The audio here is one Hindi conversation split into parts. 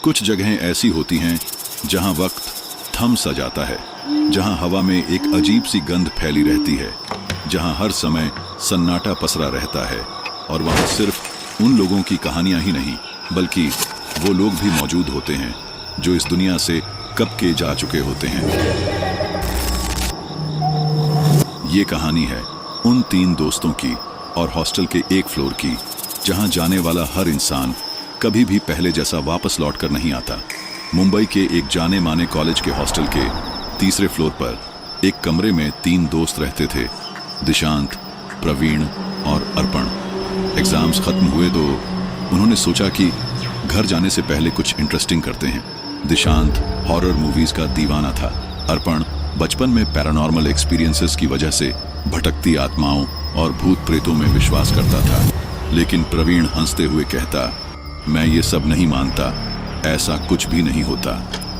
कुछ जगहें ऐसी होती हैं जहां वक्त थम सा जाता है, जहां हवा में एक अजीब सी गंध फैली रहती है, जहां हर समय सन्नाटा पसरा रहता है और वहां सिर्फ उन लोगों की कहानियां ही नहीं बल्कि वो लोग भी मौजूद होते हैं जो इस दुनिया से कब के जा चुके होते हैं। ये कहानी है उन 3 दोस्तों की और हॉस्टल के एक फ्लोर की जहां जाने वाला हर इंसान कभी भी पहले जैसा वापस लौटकर नहीं आता। मुंबई के एक जाने माने कॉलेज के हॉस्टल के तीसरे फ्लोर पर एक कमरे में 3 दोस्त रहते थे, दिशांत, प्रवीण और अर्पण। एग्जाम्स खत्म हुए तो उन्होंने सोचा कि घर जाने से पहले कुछ इंटरेस्टिंग करते हैं। दिशांत हॉरर मूवीज का दीवाना था। अर्पण बचपन में पैरानॉर्मल एक्सपीरियंसेस की वजह से भटकती आत्माओं और भूत प्रेतों में विश्वास करता था। लेकिन प्रवीण हंसते हुए कहता, मैं ये सब नहीं मानता, ऐसा कुछ भी नहीं होता।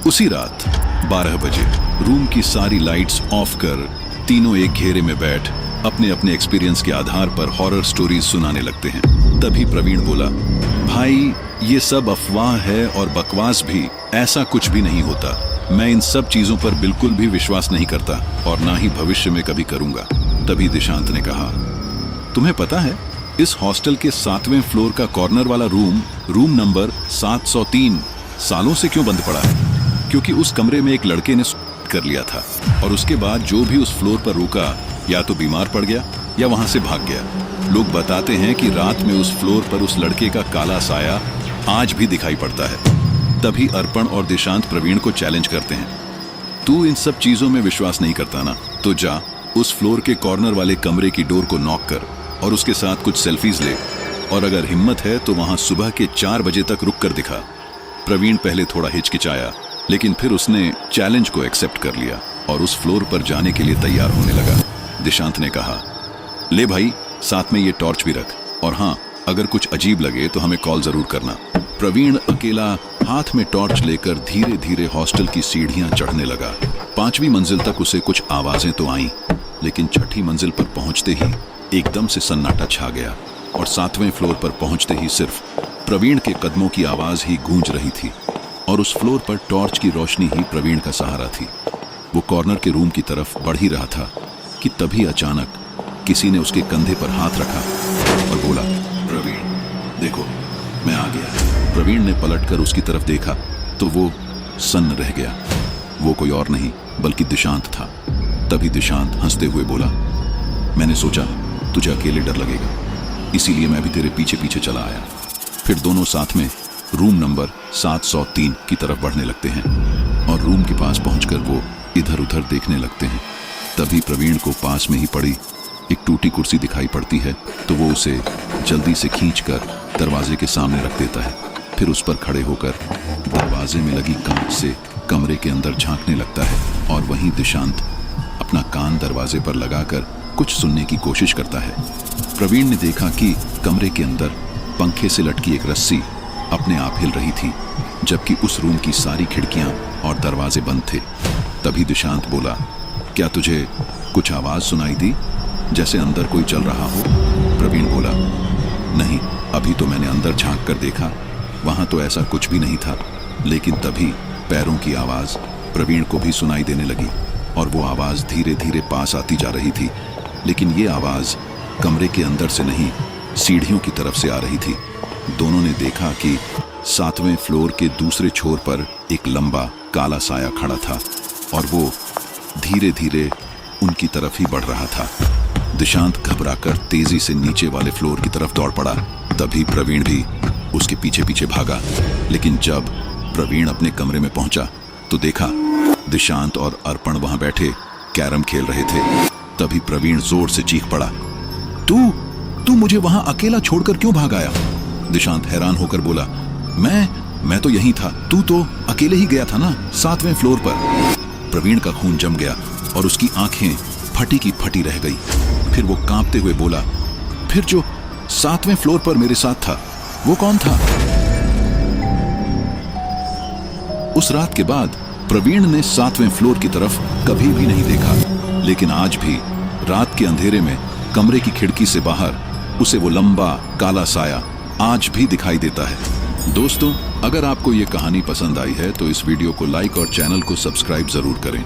उसी रात 12 बजे रूम की सारी लाइट्स ऑफ कर तीनों एक घेरे में बैठ अपने अपने एक्सपीरियंस के आधार पर हॉरर स्टोरीज सुनाने लगते हैं। तभी प्रवीण बोला, भाई ये सब अफवाह है और बकवास भी, ऐसा कुछ भी नहीं होता। मैं इन सब चीजों पर बिल्कुल भी विश्वास नहीं करता और ना ही भविष्य में कभी करूंगा। तभी दिशांत ने कहा, तुम्हें पता है इस हॉस्टल के 7वें फ्लोर का कॉर्नर वाला रूम नंबर 703 सालों से क्यों बंद पड़ा है? क्योंकि उस कमरे में एक लड़के ने कर लिया था और उसके बाद जो भी उस फ्लोर पर रुका या तो बीमार पड़ गया या वहां से भाग गया। लोग बताते हैं कि रात में उस फ्लोर पर उस लड़के का काला साया आज भी दिखाई पड़ता है। तभी अर्पण और दिशांत प्रवीण को चैलेंज करते हैं, तू इन सब चीजों में विश्वास नहीं करता ना, तो जा उस फ्लोर के कॉर्नर वाले कमरे की डोर को नॉक कर और उसके साथ कुछ सेल्फीज ले, और अगर हिम्मत है तो वहां सुबह के 4 बजे तक रुक कर दिखा। प्रवीण पहले थोड़ा हिचकिचाया, लेकिन फिर उसने चैलेंज को एक्सेप्ट कर लिया और उस फ्लोर पर जाने के लिए तैयार होने लगा। दिशांत ने कहा, ले भाई साथ में ये टॉर्च भी रख, और हाँ अगर कुछ अजीब लगे तो हमें कॉल जरूर करना। प्रवीण अकेला हाथ में टॉर्च लेकर धीरे धीरे हॉस्टल की सीढ़ियां चढ़ने लगा। 5वीं मंजिल तक उसे कुछ आवाजें तो आईं, लेकिन 6ठी मंजिल पर पहुंचते ही एकदम से सन्नाटा छा गया और 7वें फ्लोर पर पहुंचते ही सिर्फ प्रवीण के कदमों की आवाज ही गूंज रही थी और उस फ्लोर पर टॉर्च की रोशनी ही प्रवीण का सहारा थी। वो कॉर्नर के रूम की तरफ बढ़ ही रहा था कि तभी अचानक किसी ने उसके कंधे पर हाथ रखा और बोला, प्रवीण देखो मैं आ गया। प्रवीण ने पलटकर उसकी तरफ देखा तो वो सन्न रह गया। वो कोई और नहीं बल्कि दिशांत था। तभी दिशांत हंसते हुए बोला, मैंने सोचा तुझे अकेले डर लगेगा, इसीलिए मैं भी तेरे पीछे पीछे चला आया। फिर दोनों साथ में रूम नंबर 703 की तरफ बढ़ने लगते हैं और रूम के पास पहुंचकर वो इधर उधर देखने लगते हैं। तभी प्रवीण को पास में ही पड़ी एक टूटी कुर्सी दिखाई पड़ती है तो वो उसे जल्दी से खींचकर दरवाजे के सामने रख देता है। फिर उस पर खड़े होकर दरवाजे में लगी कांच से कमरे के अंदर झांकने लगता है और वहीं दिशांत अपना कान दरवाजे पर लगाकर कुछ सुनने की कोशिश करता है। प्रवीण ने देखा कि कमरे के अंदर पंखे से लटकी एक रस्सी अपने आप हिल रही थी, जबकि उस रूम की सारी खिड़कियां और दरवाजे बंद थे। तभी दिशांत बोला, क्या तुझे कुछ आवाज सुनाई दी, जैसे अंदर कोई चल रहा हो? प्रवीण बोला, नहीं, अभी तो मैंने अंदर झांक कर देखा, वहां तो ऐसा कुछ भी नहीं था। लेकिन तभी पैरों की आवाज प्रवीण को भी सुनाई देने लगी और वो आवाज धीरे धीरे पास आती जा रही थी, लेकिन ये आवाज कमरे के अंदर से नहीं, सीढ़ियों की तरफ से आ रही थी। दोनों ने देखा कि 7वें फ्लोर के दूसरे छोर पर एक लंबा काला साया खड़ा था और वो धीरे धीरे उनकी तरफ ही बढ़ रहा था। दिशांत घबराकर तेजी से नीचे वाले फ्लोर की तरफ दौड़ पड़ा। तभी प्रवीण भी उसके पीछे पीछे भागा, लेकिन जब प्रवीण अपने कमरे में पहुंचा तो देखा दिशांत और अर्पण वहां बैठे कैरम खेल रहे थे। तभी प्रवीण जोर से चीख पड़ा, तू मुझे वहां अकेला छोड़कर क्यों भाग आया? दिशांत हैरान होकर बोला, मैं तो यहीं था, तू तो अकेले ही गया था ना 7वें फ्लोर पर। प्रवीण का खून जम गया और उसकी आंखें फटी की फटी रह गई। फिर वो कांपते हुए बोला, फिर जो 7वें फ्लोर पर मेरे साथ था वो कौन था? उस रात के बाद प्रवीण ने 7वें फ्लोर की तरफ कभी भी नहीं देखा, लेकिन आज भी रात के अंधेरे में कमरे की खिड़की से बाहर उसे वो लंबा काला साया आज भी दिखाई देता है। दोस्तों, अगर आपको ये कहानी पसंद आई है तो इस वीडियो को लाइक और चैनल को सब्सक्राइब जरूर करें।